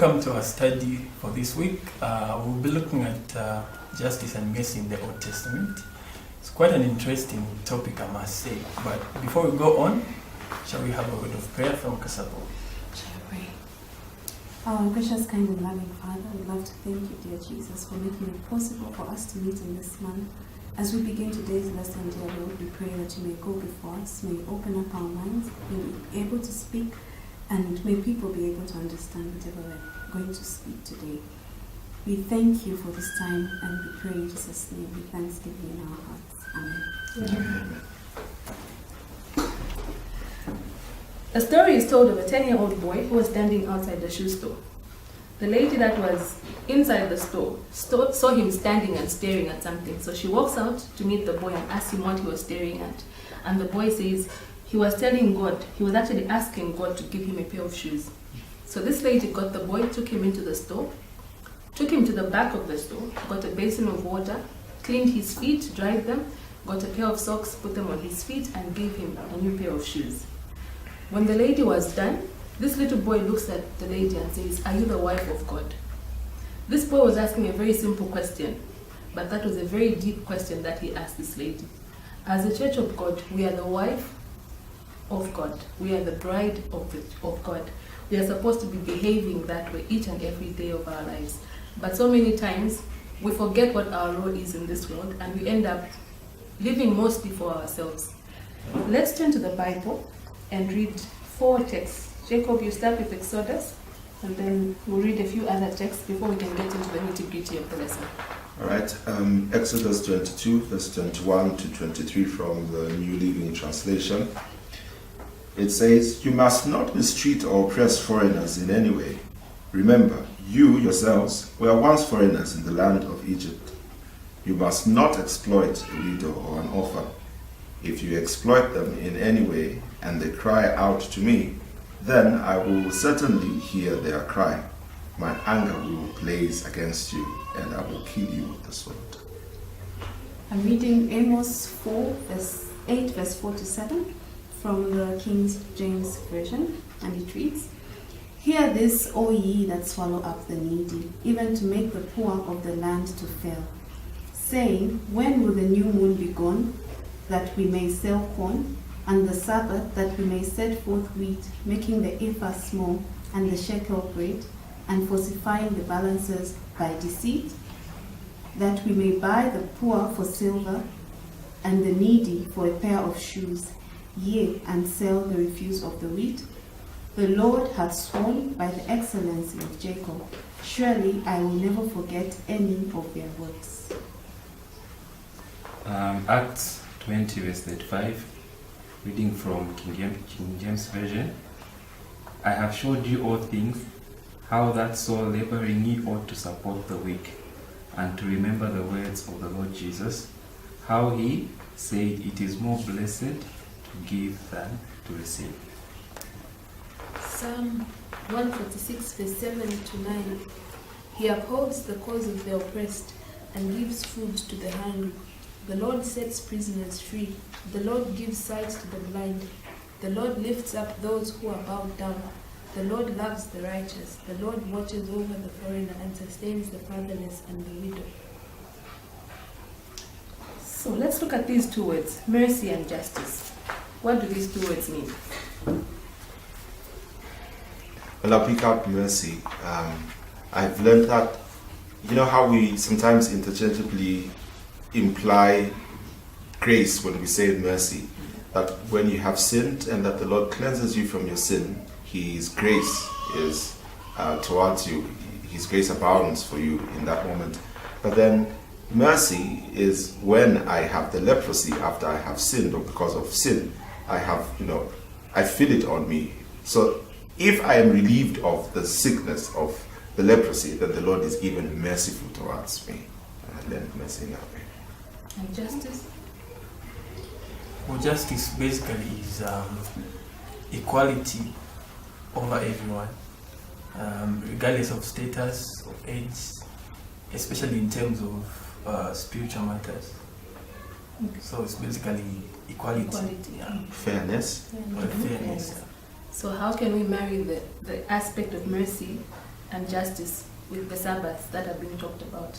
Welcome to our study for this week. We'll be looking at justice and mercy in the Old Testament. It's quite an interesting topic, I must say. But before we go on, shall we have a word of prayer from Kasapo? Shall we pray? Our gracious, kind, and loving Father, we'd love to thank you, dear Jesus, for making it possible for us to meet in this manner. As we begin today's lesson, dear Lord, we pray that you may go before us, may you open up our minds, may we be able to speak, and may people be able to understand whatever we're going to speak today. We thank you for this time, and we pray in Jesus' name with thanksgiving in our hearts. Amen. A story is told of a 10-year-old boy who was standing outside the shoe store. The lady that was inside the store saw him standing and staring at something. So she walks out to meet the boy and asks him what he was staring at. And the boy says he was telling God, he was actually asking God to give him a pair of shoes. So this lady got the boy, took him into the store, took him to the back of the store, got a basin of water, cleaned his feet, dried them, got a pair of socks, put them on his feet, and gave him a new pair of shoes. When the lady was done, this little boy looks at the lady and says, "Are you the wife of God?" This boy was asking a very simple question, but that was a very deep question that he asked this lady. As a church of God, we are the wife of God. We are the bride of God. We are supposed to be behaving that way each and every day of our lives. But so many times, we forget what our role is in this world, and we end up living mostly for ourselves. Let's turn to the Bible and read 4 texts. Jacob, you start with Exodus, and then we'll read a few other texts before we can get into the nitty-gritty of the lesson. All right, Exodus 22, verse 21 to 23 from the New Living Translation. It says, "You must not mistreat or oppress foreigners in any way. Remember, you yourselves were once foreigners in the land of Egypt. You must not exploit a widow or an orphan. If you exploit them in any way and they cry out to me, then I will certainly hear their cry. My anger will blaze against you, and I will kill you with the sword." I'm reading Amos 4, verse 8, verse 4 to 7 from the King James Version, and it reads, "Hear this, O ye that swallow up the needy, even to make the poor of the land to fail, saying, when will the new moon be gone, that we may sell corn, and the Sabbath, that we may set forth wheat, making the ephah small, and the shekel great, and falsifying the balances by deceit, that we may buy the poor for silver, and the needy for a pair of shoes, yea, and sell the refuse of the wheat? The Lord hath sworn by the excellency of Jacob, surely I will never forget any of their works." Acts 20, verse 35, reading from King James Version. "I have showed you all things, how that so laboring ye ought to support the weak, and to remember the words of the Lord Jesus, how he said, it is more blessed to give than to receive." Psalm 146, verse 7 to 9. "He upholds the cause of the oppressed and gives food to the hungry. The Lord sets prisoners free. The Lord gives sight to the blind. The Lord lifts up those who are bowed down. The Lord loves the righteous. The Lord watches over the foreigner and sustains the fatherless and the widow." So let's look at these 2 words, mercy and justice. What do these 2 words mean? Well, I'll pick out mercy. I've learned that, you know how we sometimes interchangeably imply grace when we say mercy, that when you have sinned and that the Lord cleanses you from your sin, His grace is towards you. His grace abounds for you in that moment. But then mercy is when I have the leprosy after I have sinned, or because of sin, I have, I feel it on me. So if I am relieved of the sickness of the leprosy, then the Lord is even merciful towards me. And I learned mercy in that way. And justice? Well, justice basically is equality over everyone, regardless of status, of age, especially in terms of spiritual matters. Okay. So it's basically equality. Yeah. Fairness. Fairness. So how can we marry the aspect of mercy and justice with the Sabbaths that are being talked about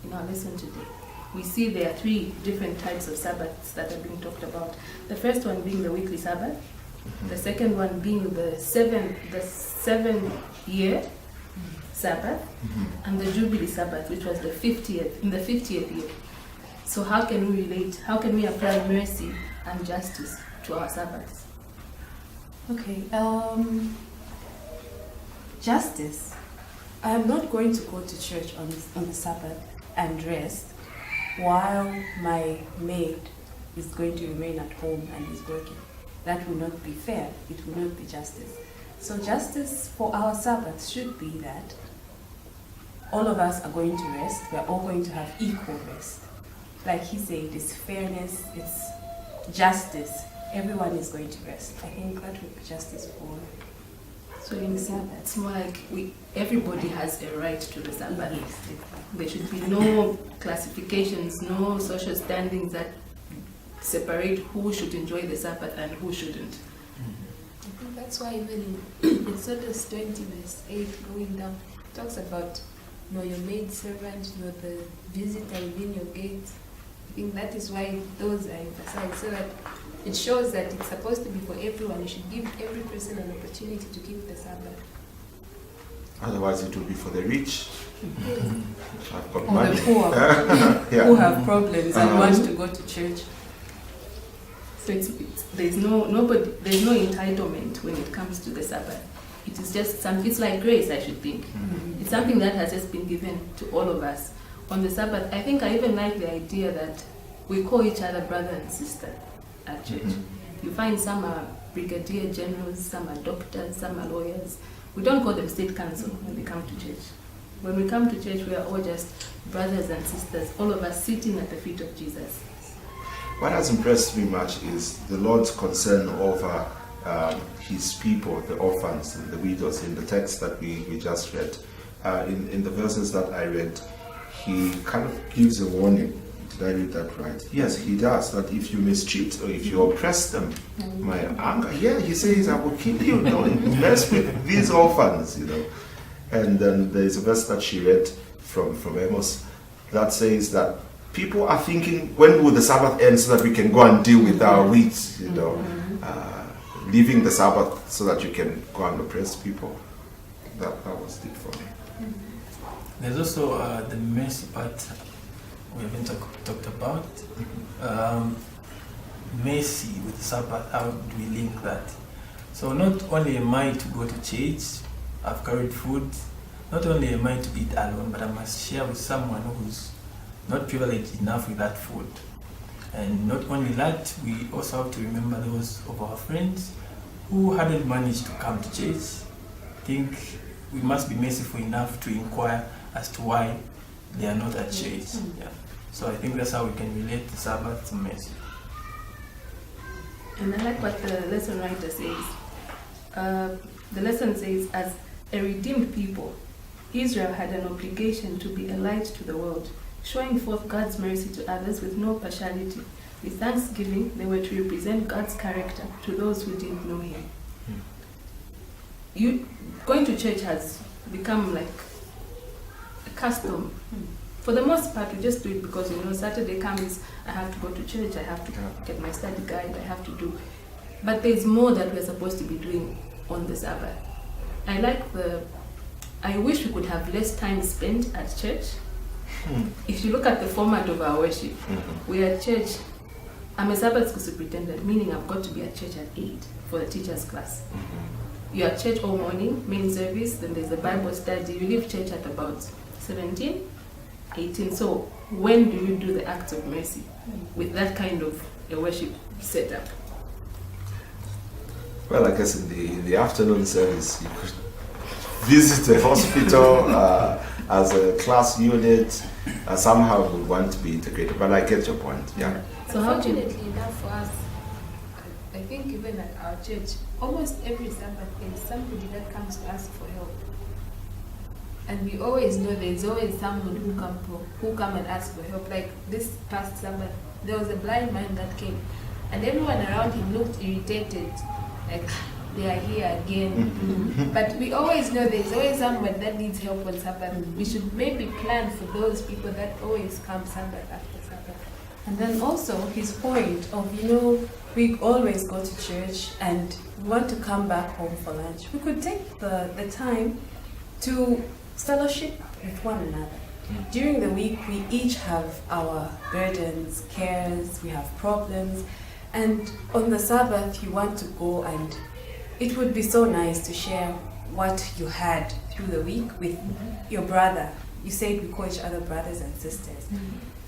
in our lesson today. We see there are 3 different types of Sabbaths that are being talked about. The first one being the weekly Sabbath, the second one being the 7-year Sabbath, and the Jubilee Sabbath, which was in the 50th year. So how can we relate? How can we apply mercy and justice to our Sabbaths? Okay, justice. I am not going to go to church on the Sabbath and rest while my maid is going to remain at home and is working. That will not be fair. It will not be justice. So justice for our Sabbath should be that all of us are going to rest. We are all going to have equal rest. Like he said, it's fairness, it's justice. Everyone is going to rest. I think that would be justice for. So in Sabbath, it's more like everybody has a right to the Sabbath. Yes. There should be no classifications, no social standings that separate who should enjoy the Sabbath and who shouldn't. I think that's why even in Exodus 20 verse 8 going down, it talks about your maid servant, the visitor within your gates. I think that is why those are emphasized, so that it shows that it's supposed to be for everyone. You should give every person an opportunity to keep the Sabbath. Otherwise, it will be for the rich. I've got Or money. the poor Yeah. who have problems and want to go to church. So there's no entitlement when it comes to the Sabbath. It is just it's like grace, I should think. It's something that has just been given to all of us. On the Sabbath, I think I even like the idea that we call each other brother and sister at church. You find some are brigadier generals, some are doctors, some are lawyers. We don't call them state council when they come to church. When we come to church, we are all just brothers and sisters, all of us sitting at the feet of Jesus. What has impressed me much is the Lord's concern over his people, the orphans and the widows, in the text that we just read. In the verses that I read, he kind of gives a warning. Did I read that right? Yes, he does. That if you mistreat or if you oppress them, my anger. Yeah, he says, I will kill you. Don't mess with these orphans, And then there's a verse that she read from Amos that says that people are thinking, when will the Sabbath end so that we can go and deal with our weeds, leaving the Sabbath so that you can go and oppress people. That was deep for me. There's also the mercy part we haven't talked about. Mercy with Sabbath, how do we link that? So not only am I to go to church, I've carried food, not only am I to eat alone, but I must share with someone who's not privileged enough with that food. And not only that, we also have to remember those of our friends who hadn't managed to come to church. I think we must be merciful enough to inquire as to why they are not at church. Yeah. So I think that's how we can relate the Sabbath to mercy. And I like what the lesson writer says. The lesson says, as a redeemed people, Israel had an obligation to be a light to the world, showing forth God's mercy to others with no partiality. With thanksgiving, they were to represent God's character to those who didn't know Him. Going to church has become like a custom. For the most part, we just do it because, Saturday comes, I have to go to church, I have to get my study guide, I have to do. But there's more that we're supposed to be doing on the Sabbath. I wish we could have less time spent at church. If you look at the format of our worship, we are at church. I'm a Sabbath school superintendent, meaning I've got to be at church at 8 for the teacher's class. You're at church all morning, main service, then there's a Bible study. You leave church at about 17, 18. So when do you do the acts of mercy with that kind of a worship setup? Well, I guess in the afternoon service, you could visit the hospital as a class unit. Somehow would want to be integrated, but I get your point. Yeah. So how do you? Fortunately enough for us, I think even at our church, almost every Sabbath there's somebody that comes to ask for help. And we always know there's always someone who come and ask for help. Like this past Sabbath, there was a blind man that came, and everyone around him looked irritated. Like, they are here again. But we always know there's always someone that needs help on Sabbath. We should maybe plan for those people that always come Sabbath after Sabbath. And then also his point of, we always go to church and we want to come back home for lunch. We could take the time to fellowship with one another. During the week, we each have our burdens, cares, we have problems. And on the Sabbath, you want to go, and it would be so nice to share what you had through the week with your brother. You said we call each other brothers and sisters.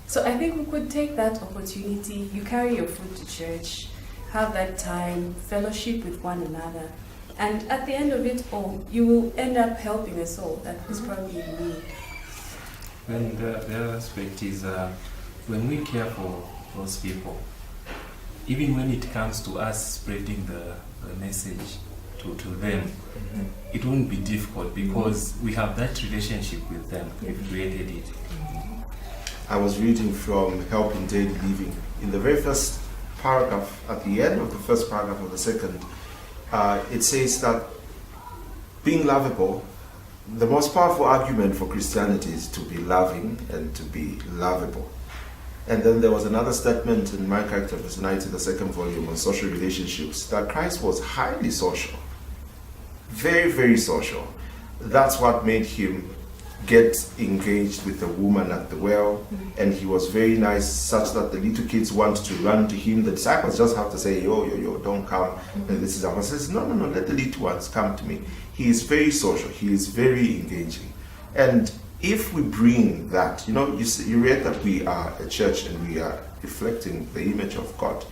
So I think we could take that opportunity. You carry your food to church, have that time, fellowship with one another. And at the end of it all, you will end up helping a soul that was probably in need. And the other aspect is when we care for those people, even when it comes to us spreading the message to them, it won't be difficult because we have that relationship with them. We've created it. I was reading from Help in Daily Living. In the very first paragraph, at the end of the first paragraph of the second, it says that being lovable, the most powerful argument for Christianity is to be loving and to be lovable. And then there was another statement in My Character Verse 90, the second volume on social relationships, that Christ was highly social. Very, very social. That's what made him get engaged with the woman at the well, and he was very nice, such that the little kids want to run to him. The disciples just have to say, yo, don't come. And this is how he says, no, let the little ones come to me. He is very social. He is very engaging. And if we bring that, you read that we are a church and we are reflecting the image of God.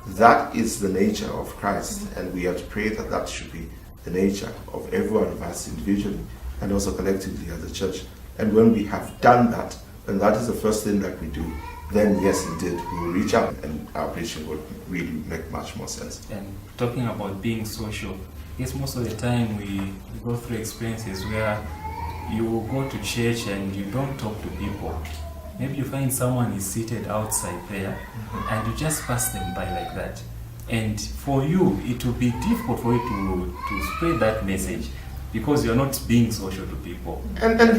That is the nature of Christ, and we have to pray that that should be the nature of every one of us individually and also collectively as a church. And when we have done that, and that is the first thing that we do, then yes, indeed, we will reach out and our preaching will really make much more sense. And talking about being social, yes, most of the time we go through experiences where you will go to church and you don't talk to people. Maybe you find someone is seated outside there and you just pass them by like that. And for you, it will be difficult for you to spread that message because you're not being social to people. And they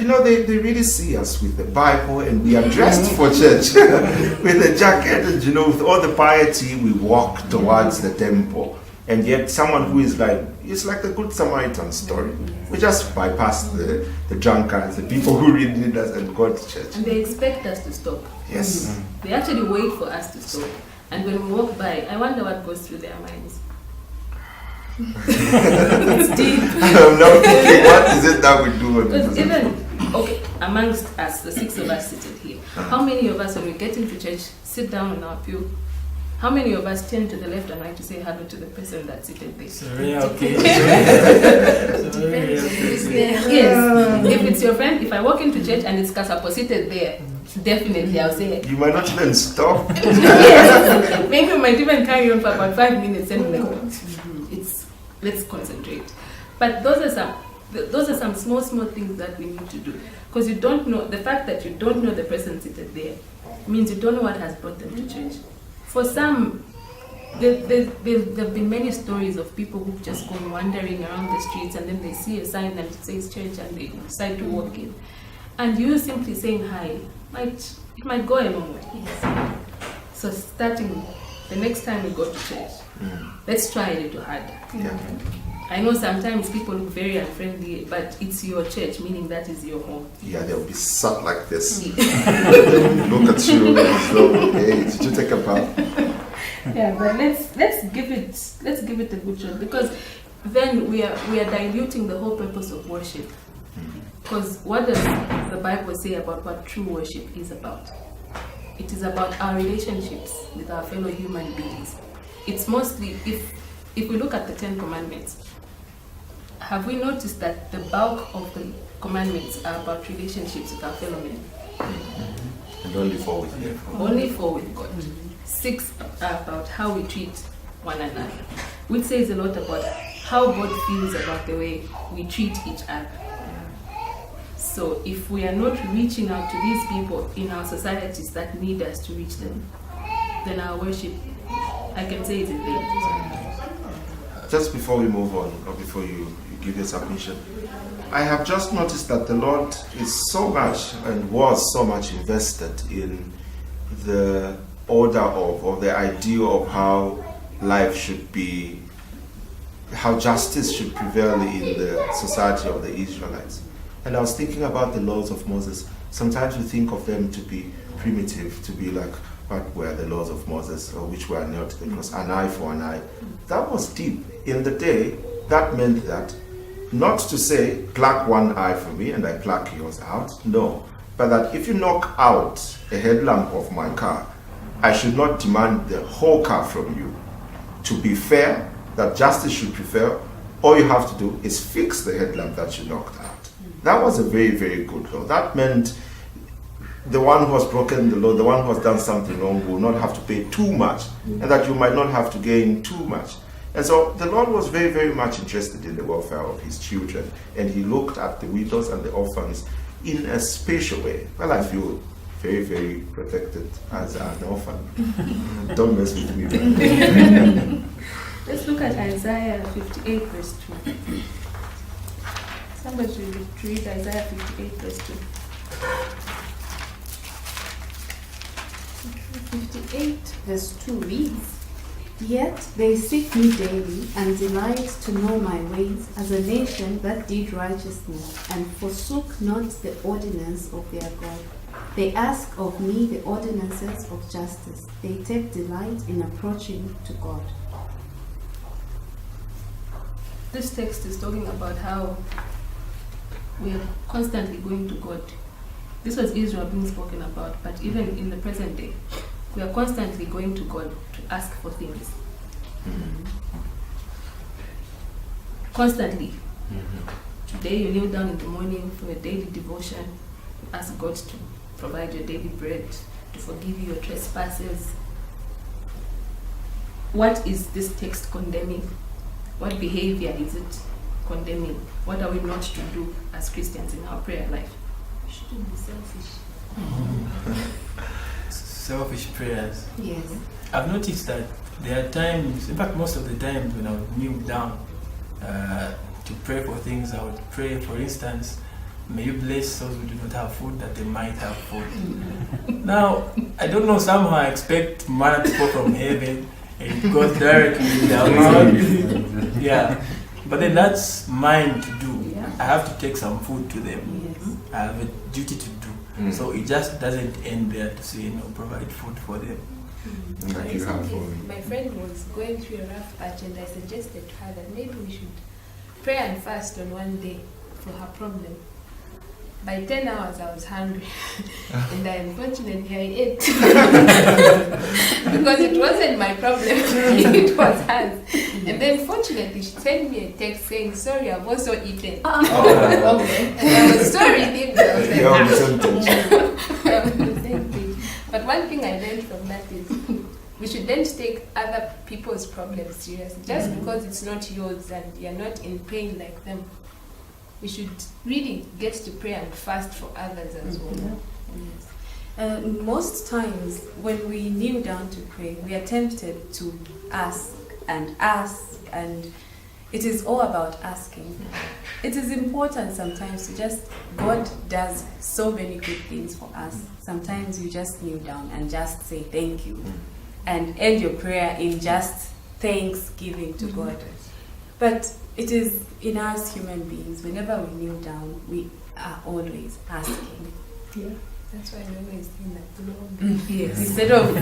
really see us with the Bible, and we are dressed for church with a jacket, and with all the piety we walk towards the temple. And yet someone who is it's like the Good Samaritan story. We just bypass the drunkards, the people who really need us, and go to church. And they expect us to stop. Yes. They actually wait for us to stop. And when we walk by, I wonder what goes through their minds. It's deep. I'm not thinking, what is it that we do? Because even, amongst us, the six of us seated here, how many of us, when we get into church, sit down on our pew? How many of us turn to the left and right to say hello to the person that's seated there? Yes. If it's your friend, if I walk into church and it's Kasapo seated there, definitely I'll say you might not even stop. Yes. Maybe we might even carry on for about 5 minutes and let's concentrate. But those are some small things that we need to do. Because you don't know, the fact that you don't know the person seated there means you don't know what has brought them to church. For some, there have been many stories of people who've just gone wandering around the streets and then they see a sign that says church and they decide to walk in. And you simply saying hi, it might go a long way. Yes. So starting the next time we go to church, let's try a little harder. Yeah. I know sometimes people look very unfriendly, but it's your church, meaning that is your home. Yeah, they'll be sat like this. Look at you as though, hey, did you take a bath? Yeah, but let's give it a good shot, because then we are diluting the whole purpose of worship. Because what does the Bible say about what true worship is about? It is about our relationships with our fellow human beings. It's mostly, if we look at the 10 Commandments, have we noticed that the bulk of the commandments are about relationships with our fellow men? And only 4 with God. Only 4 with God. 6 are about how we treat one another, which says a lot about how God feels about the way we treat each other. So if we are not reaching out to these people in our societies that need us to reach them, then our worship, I can say, is in vain. just before we move on, or before you give your submission, I have just noticed that the Lord is so much and was so much invested in the order of, or the idea of how life should be, how justice should prevail in the society of the Israelites. And I was thinking about the laws of Moses. Sometimes we think of them to be primitive, to be like, what were the laws of Moses, or which were nailed to the cross, an eye for an eye. That was deep. In the day, that meant that, not to say, pluck one eye for me and I pluck yours out, no. But that if you knock out a headlamp of my car, I should not demand the whole car from you. To be fair, that justice should prevail, all you have to do is fix the headlamp that you knocked out. That was a very, very good law. That meant the one who has broken the law, the one who has done something wrong, will not have to pay too much, and that you might not have to gain too much. And so the Lord was very, very much interested in the welfare of his children, and he looked at the widows and the orphans in a special way. Well, I feel very, very protected as an orphan. Don't mess with me, man. Let's look at Isaiah 58 verse 2. Somebody should read Isaiah 58 verse 2. 58 verse 2 reads, Yet they seek me daily, and delight to know my ways, as a nation that did righteousness, and forsook not the ordinance of their God. They ask of me the ordinances of justice. They take delight in approaching to God. This text is talking about how we are constantly going to God. This was Israel being spoken about, but even in the present day, we are constantly going to God to ask for things. Constantly. Today you kneel down in the morning for a daily devotion, ask God to provide your daily bread, to forgive you your trespasses. What is this text condemning? What behavior is it condemning? What are we not to do as Christians in our prayer life? We shouldn't be selfish. Selfish prayers. Yes. I've noticed that there are times, in fact most of the times when I would kneel down to pray for things, I would pray, for instance, may you bless those who do not have food, that they might have food. Now, I don't know, somehow I expect manna to fall from heaven and it goes directly in their mouth. Yeah, but then that's mine to do. Yeah. I have to take some food to them. Yes. I have a duty to do. So it just doesn't end there to say, provide food for them. Like you have for me. My friend was going through a rough patch, and I suggested to her that maybe we should pray and fast on one day for her problem. By 10 hours I was hungry and unfortunately I ate because it wasn't my problem, it was hers. And then fortunately she sent me a text saying, sorry, I've also eaten. Okay. And I was sorry, deep. I was like, You're on the same page. we're on the same page. But one thing I learned from that is we shouldn't take other people's problems seriously. Just because it's not yours and you're not in pain like them, we should really get to pray and fast for others as well. Yes. Most times when we kneel down to pray, we are tempted to ask, and it is all about asking. It is important sometimes to just, God does so many good things for us. Sometimes you just kneel down and just say thank you and end your prayer in just thanksgiving to God. But it is in us human beings, whenever we kneel down, we are always asking. Yeah. That's why I always think that Yes. Instead of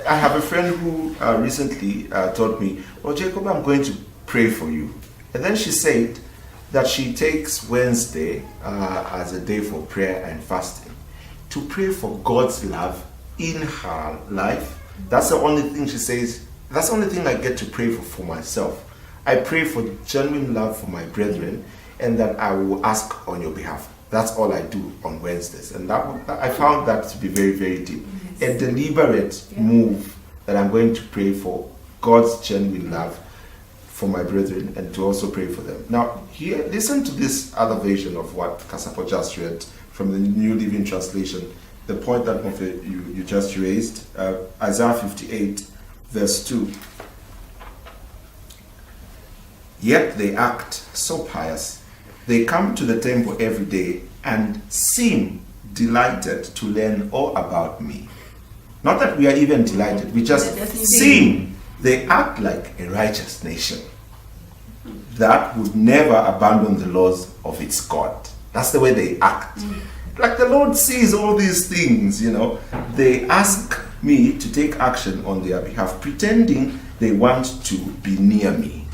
I have a friend who recently told me, "Oh, Jacob, I'm going to pray for you." And then she said that she takes Wednesday as a day for prayer and fasting to pray for God's love in her life. That's the only thing she says. That's the only thing I get to pray for myself. I pray for genuine love for my brethren, and that I will ask on your behalf. That's all I do on Wednesdays, and I found that to be very, very deep. A deliberate move that I'm going to pray for God's genuine love for my brethren, and to also pray for them. Now, here, listen to this other version of what Kasapo just read from the New Living Translation. the point that you just raised, Isaiah 58, verse 2. Yet they act so pious. They come to the temple every day and seem delighted to learn all about me. Not that we are even delighted, we just seem. They act like a righteous nation that would never abandon the laws of its God. That's the way they act. Like the Lord sees all these things, you know. They ask me to take action on their behalf, pretending they want to be near me.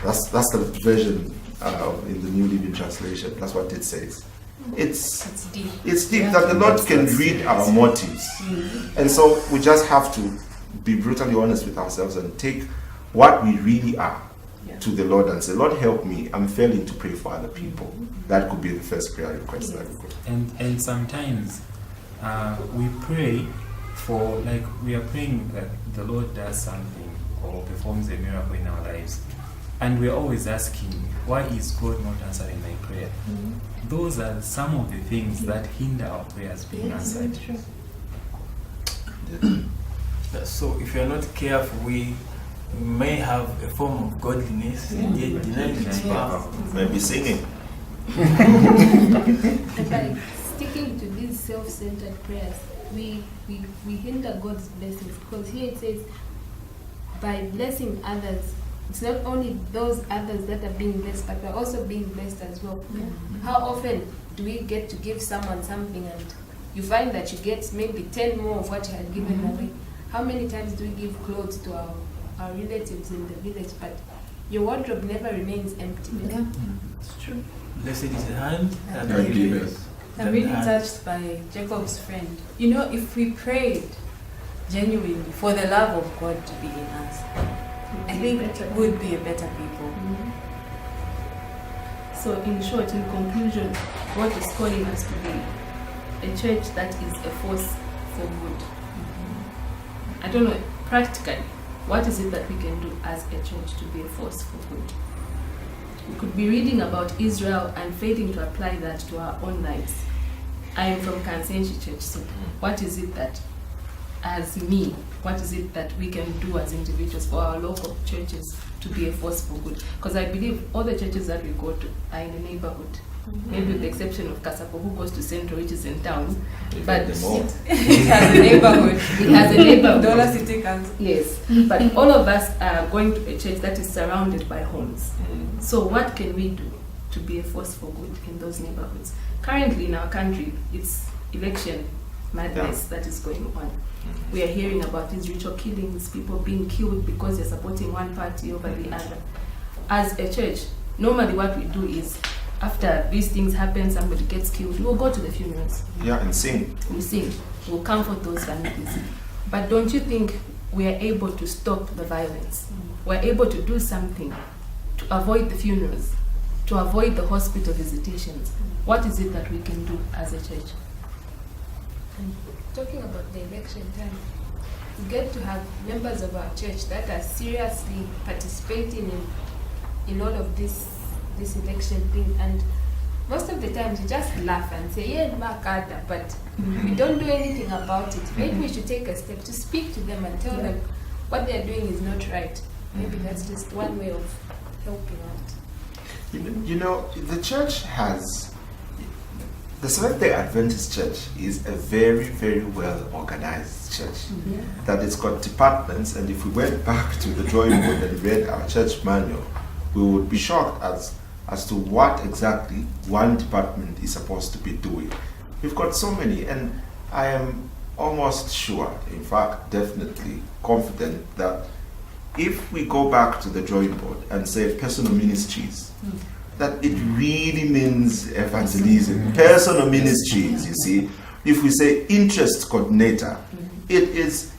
That's the version in the New Living Translation. That's what it says. It's deep. It's deep that the Lord can read our motives. And so we just have to be brutally honest with ourselves and take what we really are to the Lord and say, Lord, help me. I'm failing to pray for other people. That could be the first prayer request that we could. And sometimes we pray for, like, we are praying that the Lord does something or performs a miracle in our lives. And we're always asking, why is God not answering my prayer? Those are some of the things that hinder our prayers being answered. So if you're not careful, we may have a form of godliness and yet denying its power. Maybe singing. By sticking to these self-centered prayers, we hinder God's blessings, because here it says, by blessing others, it's not only those others that are being blessed, but we're also being blessed as well. How often do we get to give someone something and you find that you get maybe 10 more of what you had given away? How many times do we give clothes to our relatives in the village, but your wardrobe never remains empty? Yeah, it's true. Blessed is the hand that giveth. giveth. I'm really touched by Jacob's friend. You know, if we prayed genuinely for the love of God to be in us, I think we would be a better people. So in short, in conclusion, what is calling us to be a church that is a force for good. I don't know, practically, what is it that we can do as a church to be a force for good? We could be reading about Israel and failing to apply that to our own lives. I am from Kansenshi Church, so what is it that, as me, what is it that we can do as individuals for our local churches to be a force for good? Because I believe all the churches that we go to are in the neighborhood. Maybe with the exception of Kasapo, who goes to Central, which is in town. But it has a neighborhood. It has a neighborhood. Dollar City Council. Yes, but all of us are going to a church that is surrounded by homes. So what can we do to be a force for good in those neighborhoods? Currently in our country, it's election madness that is going on. We are hearing about these ritual killings, people being killed because they're supporting one party over the other. As a church, normally what we do is, after these things happen, somebody gets killed, we'll go to the funerals. Yeah, and sing. We sing. We'll comfort those families. But don't you think we are able to stop the violence? We're able to do something to avoid the funerals, to avoid the hospital visitations. What is it that we can do as a church? And talking about the election time, we get to have members of our church that are seriously participating in all of this election thing, and most of the times we just laugh and say, yeah, Makada, but we don't do anything about it. Maybe we should take a step to speak to them and tell them what they're doing is not right. Maybe that's just one way of helping out. You know, the church has, the Seventh-day Adventist Church is a very, very well organized church. That it's got departments, and if we went back to the drawing board and read our church manual, we would be shocked as to what exactly one department is supposed to be doing. We've got so many, and I am almost sure, in fact, definitely confident that if we go back to the drawing board and say personal ministries, that it really means evangelism. Personal ministries, you see. If we say interest coordinator, it is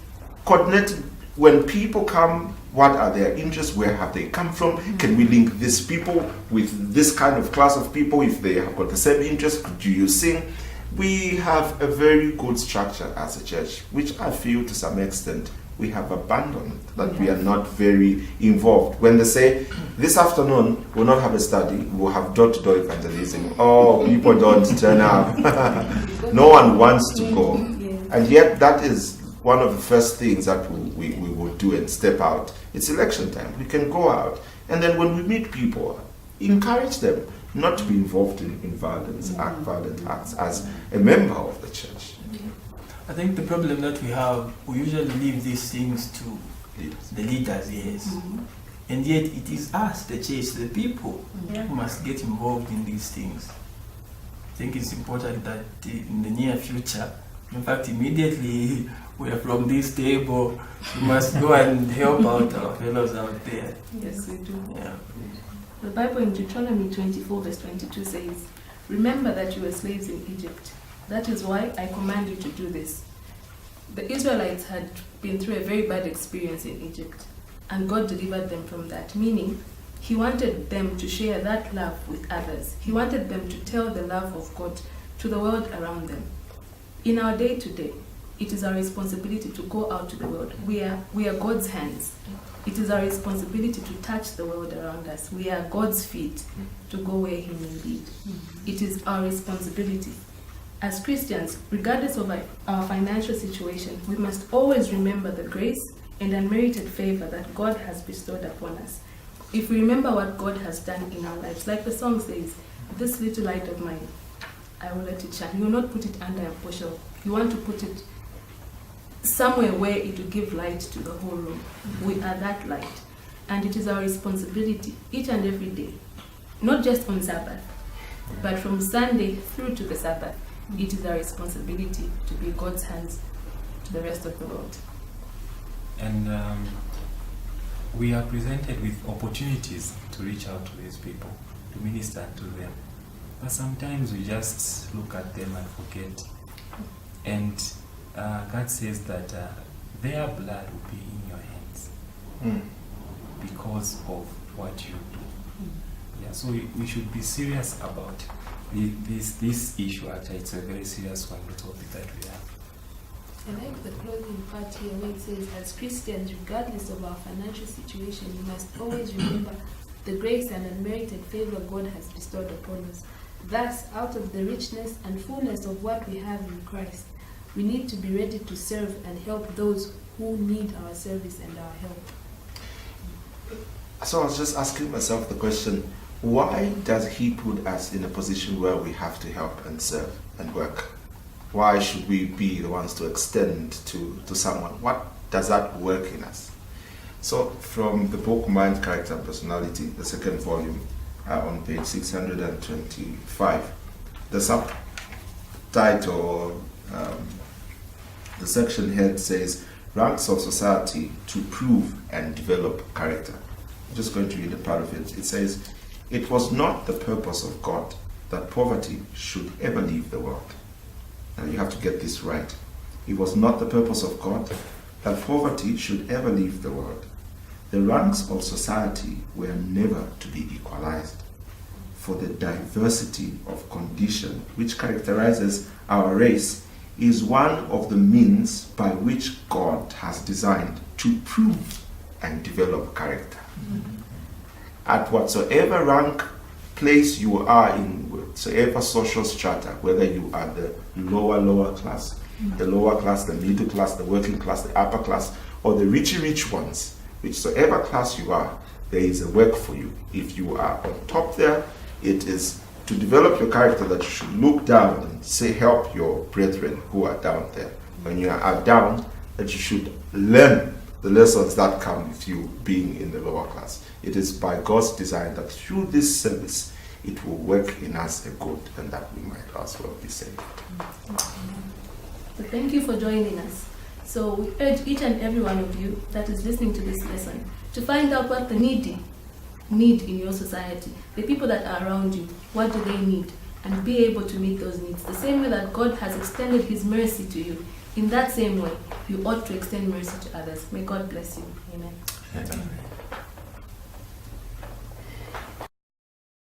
coordinated when people come. What are their interests? Where have they come from? Can we link these people with this kind of class of people if they have got the same interest? Do you sing? We have a very good structure as a church, which I feel to some extent we have abandoned, that we are not very involved. When they say, this afternoon we'll not have a study, we'll have door-to-door evangelism. Oh, people don't turn up. No one wants to go. And yet that is one of the first things that we will do and step out. It's election time. We can go out. And then when we meet people, encourage them not to be involved in violent acts as a member of the church. I think the problem that we have, we usually leave these things to the leaders, yes. And yet it is us, the church, the people, who must get involved in these things. I think it's important that in the near future, in fact, immediately we are from this table, we must go and help out our fellows out there. Yes, we do. Yeah. The Bible in Deuteronomy 24 verse 22 says, "Remember that you were slaves in Egypt. That is why I command you to do this." The Israelites had been through a very bad experience in Egypt, and God delivered them from that, meaning He wanted them to share that love with others. He wanted them to tell the love of God to the world around them. In our day-to-day, it is our responsibility to go out to the world. We are God's hands. It is our responsibility to touch the world around us. We are God's feet to go where He may lead. It is our responsibility. As Christians, regardless of our financial situation, we must always remember the grace and unmerited favor that God has bestowed upon us. If we remember what God has done in our lives, like the song says, "This little light of mine, I will let it shine." You will not put it under a bushel. You want to put it somewhere where it will give light to the whole room. We are that light. And it is our responsibility each and every day, not just on Sabbath, but from Sunday through to the Sabbath. It is our responsibility to be God's hands to the rest of the world. And we are presented with opportunities to reach out to these people, to minister to them. But sometimes we just look at them and forget. And God says that their blood will be in your hands because of what you do. Yeah, so we should be serious about this issue. Actually, it's a very serious one, the topic that we have. I like the closing part here where it says, as Christians, regardless of our financial situation, we must always remember the grace and unmerited favor God has bestowed upon us. Thus, out of the richness and fullness of what we have in Christ, we need to be ready to serve and help those who need our service and our help. So I was just asking myself the question, why does He put us in a position where we have to help and serve and work? Why should we be the ones to extend to someone? What does that work in us? So from the book Mind, Character and Personality, the second volume, on page 625, the subtitle, the section head says, Ranks of Society to Prove and Develop Character. I'm just going to read a part of it. It says, "It was not the purpose of God that poverty should ever leave the world." Now you have to get this right. It was not the purpose of God that poverty should ever leave the world. The ranks of society were never to be equalized, for the diversity of condition which characterizes our race is one of the means by which God has designed to prove and develop character. At whatsoever rank, place you are in, whatsoever social strata, whether you are the lower class, the lower class, the middle class, the working class, the upper class, or the rich ones, whichsoever class you are, there is a work for you. If you are on top there, it is to develop your character that you should look down and say, help your brethren who are down there. When you are down, that you should learn the lessons that come with you being in the lower class. It is by God's design that through this service, it will work in us a good, and that we might as well be saved. So thank you for joining us. So we urge each and every one of you that is listening to this lesson to find out what the needy need in your society. The people that are around you, what do they need? And be able to meet those needs. The same way that God has extended His mercy to you, in that same way, you ought to extend mercy to others. May God bless you. Amen. Amen.